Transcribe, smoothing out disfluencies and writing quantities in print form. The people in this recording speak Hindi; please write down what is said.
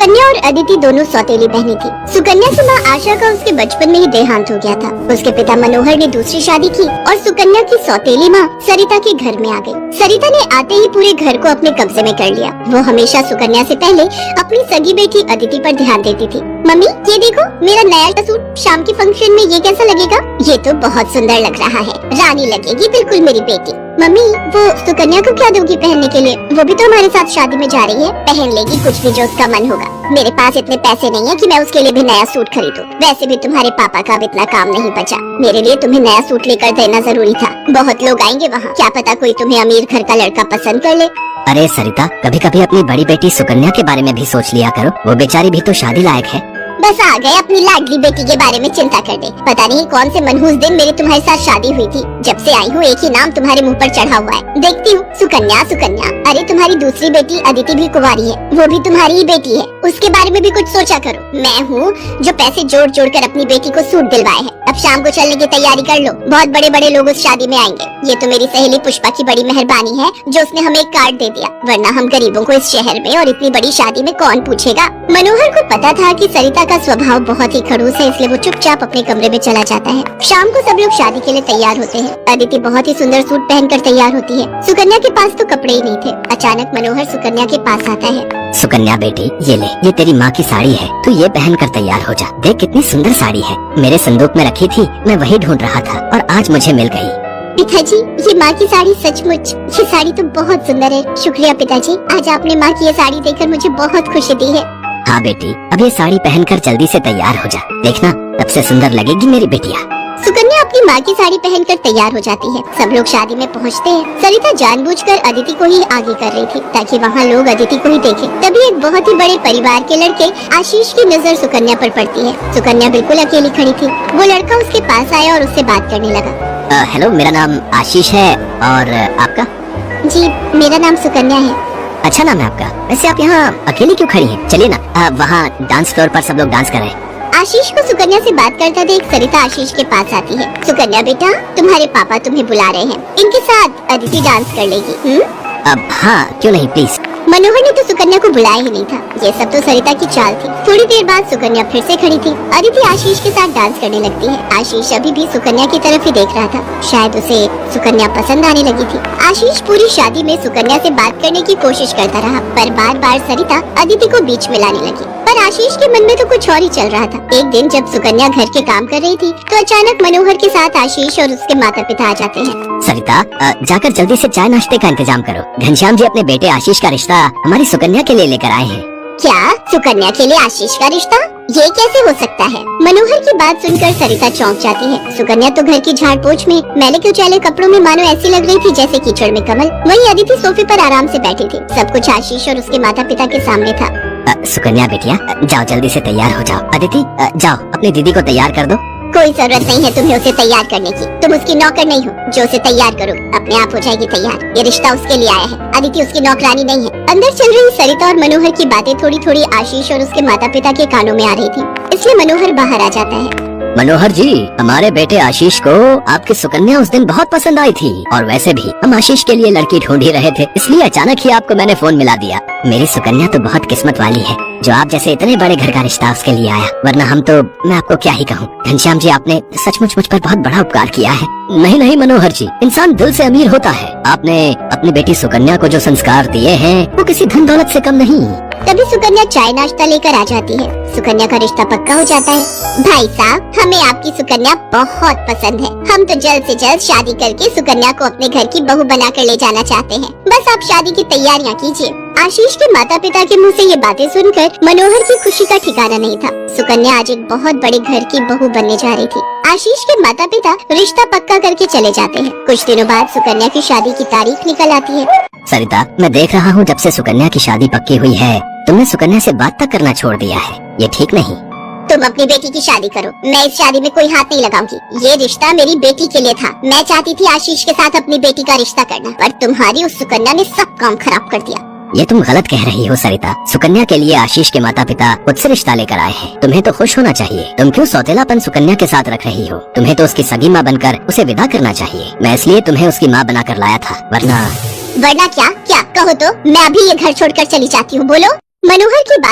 सुकन्या और अदिति दोनों सौतेली बहनें थी। सुकन्या की मां आशा का उसके बचपन में ही देहांत हो गया था। उसके पिता मनोहर ने दूसरी शादी की और सुकन्या की सौतेली मां सरिता के घर में आ गई। सरिता ने आते ही पूरे घर को अपने कब्जे में कर लिया। वो हमेशा सुकन्या से पहले अपनी सगी बेटी अदिति पर ध्यान देती थी। मम्मी ये देखो मेरा नया सूट, शाम के फंक्शन में ये कैसा लगेगा? ये तो बहुत सुंदर लग रहा है, रानी लगेगी बिल्कुल मेरी बेटी। मम्मी वो सुकन्या को क्या दोगी पहनने के लिए? वो भी तो हमारे साथ शादी में जा रही है, पहन लेगी कुछ भी जो उसका मन होगा। मेरे पास इतने पैसे नहीं है कि मैं उसके लिए भी नया सूट खरीदूं। वैसे भी तुम्हारे पापा का अब इतना काम नहीं बचा। मेरे लिए तुम्हें नया सूट लेकर देना जरूरी था। बहुत लोग आएंगे वहाँ, क्या पता कोई तुम्हें अमीर घर का लड़का पसंद कर ले। अरे सरिता, कभी कभी अपनी बड़ी बेटी सुकन्या के बारे में भी सोच लिया करो। वो बेचारी भी तो शादी लायक है। बस आ गए अपनी लाडली बेटी के बारे में चिंता करने। पता नहीं कौन से मनहूस दिन मेरी तुम्हारे साथ शादी हुई थी। जब से आई हूँ एक ही नाम तुम्हारे मुंह पर चढ़ा हुआ है। देखती हूँ सुकन्या सुकन्या। अरे तुम्हारी दूसरी बेटी अदिति भी कुंवारी है, वो भी तुम्हारी ही बेटी है। उसके बारे में भी कुछ सोचा करो। मैं हूँ जो पैसे जोड़ जोड़ कर अपनी बेटी को सूट दिलवाए है। अब शाम को चलने की तैयारी कर लो, बहुत बड़े बड़े लोग उस शादी में आएंगे। ये तो मेरी सहेली पुष्पा की बड़ी मेहरबानी है जो उसने हमें एक कार्ड दे दिया, वरना हम गरीबों को इस शहर में और इतनी बड़ी शादी में कौन पूछेगा। मनोहर को पता था कि सरिता का स्वभाव बहुत ही खड़ूस है, इसलिए वो चुपचाप अपने कमरे में चला जाता है। शाम को सब लोग शादी के लिए तैयार होते हैं। अदिति बहुत ही सुंदर सूट पहनकर तैयार होती है। सुकन्या के पास तो कपड़े ही नहीं थे। अचानक मनोहर सुकन्या के पास आता है। सुकन्या बेटी ये ले, ये तेरी माँ की साड़ी है, तू ये पहन कर तैयार हो जा। देख कितनी सुंदर साड़ी है, मेरे संदूक में रखी थी, मैं वही ढूंढ रहा था और आज मुझे मिल गई। पिताजी ये माँ की साड़ी सचमुच, ये साड़ी तो बहुत सुंदर है। शुक्रिया पिताजी, आज आपने माँ की ये साड़ी देखकर मुझे बहुत खुशी दी है। हाँ बेटी, अब ये साड़ी पहनकर जल्दी से तैयार हो जा, देखना तब से सुंदर लगेगी मेरी बेटिया। सुकन्या अपनी माँ की साड़ी पहनकर तैयार हो जाती है। सब लोग शादी में पहुँचते हैं। सरिता जानबूझकर अदिति को ही आगे कर रही थी ताकि वहाँ लोग अदिति को ही देखें। तभी एक बहुत ही बड़े परिवार के लड़के आशीष की नजर सुकन्या पर पड़ती है। सुकन्या बिल्कुल अकेली खड़ी थी। वो लड़का उसके पास आया और उससे बात करने लगा। हेलो, मेरा नाम आशीष है और आपका? जी मेरा नाम सुकन्या है। अच्छा नाम है आपका। वैसे आप यहाँ अकेली क्यों खड़ी हैं? चलिए ना, वहाँ डांस फ्लोर पर सब लोग डांस कर रहे हैं। आशीष को सुकन्या से बात करता देख सरिता आशीष के पास आती है। सुकन्या बेटा, तुम्हारे पापा तुम्हें बुला रहे हैं, इनके साथ अदिति डांस कर लेगी। अब हाँ, क्यों नहीं, प्लीज। मनोहर ने तो सुकन्या को बुलाया ही नहीं था। ये सब तो सरिता की चाल थी। थोड़ी देर बाद सुकन्या फिर से खड़ी थी। अदिति आशीष के साथ डांस करने लगती है। आशीष अभी भी सुकन्या की तरफ ही देख रहा था। शायद उसे सुकन्या पसंद आने लगी थी। आशीष पूरी शादी में सुकन्या से बात करने की कोशिश करता रहा, पर बार बार सरिता अदिति को बीच में लाने लगी। पर आशीष के मन में तो कुछ और ही चल रहा था। एक दिन जब सुकन्या घर के काम कर रही थी तो अचानक मनोहर के साथ आशीष और उसके माता पिता आ जाते हैं। सरिता, जाकर जल्दी से चाय नाश्ते का इंतजाम करो। घनश्याम जी अपने बेटे आशीष का रिश्ता हमारी सुकन्या के लिए लेकर आए हैं। क्या सुकन्या के लिए आशीष का रिश्ता? ये कैसे हो सकता है? मनोहर की बात सुनकर सरिता चौंक जाती है। सुकन्या तो घर की झाड़ पोछ में मैले कुचैले कपड़ों में मानो ऐसी लग रही थी जैसे कीचड़ में कमल। वहीं अदिति सोफे पर आराम से बैठी थी। सब कुछ आशीष और उसके माता पिता के सामने था। सुकन्या बेटिया, जाओ जल्दी से तैयार हो जाओ। अदिति जाओ अपनी दीदी को तैयार कर दो। कोई जरूरत नहीं है तुम्हें उसे तैयार करने की। तुम उसकी नौकर नहीं हो जो उसे तैयार करो, अपने आप हो जाएगी तैयार। ये रिश्ता उसके लिए आया है, अदिति उसकी नौकरानी नहीं है। अंदर चल रही सरिता और मनोहर की बातें थोड़ी थोड़ी आशीष और उसके माता पिता के कानों में आ रही थी, इसलिए मनोहर बाहर आ जाता है। मनोहर जी, हमारे बेटे आशीष को आपकी सुकन्या उस दिन बहुत पसंद आई थी और वैसे भी हम आशीष के लिए लड़की ढूंढ ही रहे थे, इसलिए अचानक ही आपको मैंने फोन मिला दिया। मेरी सुकन्या तो बहुत किस्मत वाली है जो आप जैसे इतने बड़े घर का रिश्ता उसके लिए आया, वरना हम तो, मैं आपको क्या ही कहूँ। घनश्याम जी आपने सचमुच मुझ पर बहुत बड़ा उपकार किया है। नहीं मनोहर जी, इंसान दिल से अमीर होता है। आपने अपनी बेटी सुकन्या को जो संस्कार दिए हैं वो किसी धन दौलत से कम नहीं। तभी सुकन्या चाय नाश्ता लेकर आ जाती है। सुकन्या का रिश्ता पक्का हो जाता है। भाई साहब, हमें आपकी सुकन्या बहुत पसंद है। हम तो जल्द से जल्द शादी करके सुकन्या को अपने घर की बहू बनाकर ले जाना चाहते हैं। बस आप शादी की तैयारियां कीजिए। आशीष के माता पिता के मुंह से ये बातें सुनकर मनोहर की खुशी का ठिकाना नहीं था। सुकन्या आज एक बहुत बड़े घर की बहू बनने जा रही थी। आशीष के माता पिता रिश्ता पक्का करके चले जाते हैं। कुछ दिनों बाद सुकन्या की शादी की तारीख निकल आती है। सरिता, मैं देख रहा हूँ जब से सुकन्या की शादी पक्की हुई है तुमने सुकन्या से बात तक करना छोड़ दिया है। ये ठीक नहीं। तुम अपनी बेटी की शादी करो, मैं इस शादी में कोई हाथ नहीं लगाऊंगी। ये रिश्ता मेरी बेटी के लिए था। मैं चाहती थी आशीष के साथ अपनी बेटी का रिश्ता करना, पर तुम्हारी उस सुकन्या ने सब काम खराब कर दिया। ये तुम गलत कह रही हो सरिता। सुकन्या के लिए आशीष के माता पिता खुद से रिश्ता लेकर आए हैं। तुम्हें तो खुश होना चाहिए। तुम क्यों सौतेलापन सुकन्या के साथ रख रही हो? तुम्हें तो उसकी सगी माँ बनकर उसे विदा करना चाहिए। मैं इसलिए तुम्हें उसकी माँ बनाकर लाया था, वरना क्या? कहो तो मैं अभी ये घर छोड़कर चली जाती हूँ। बोलो। मनोहर की बात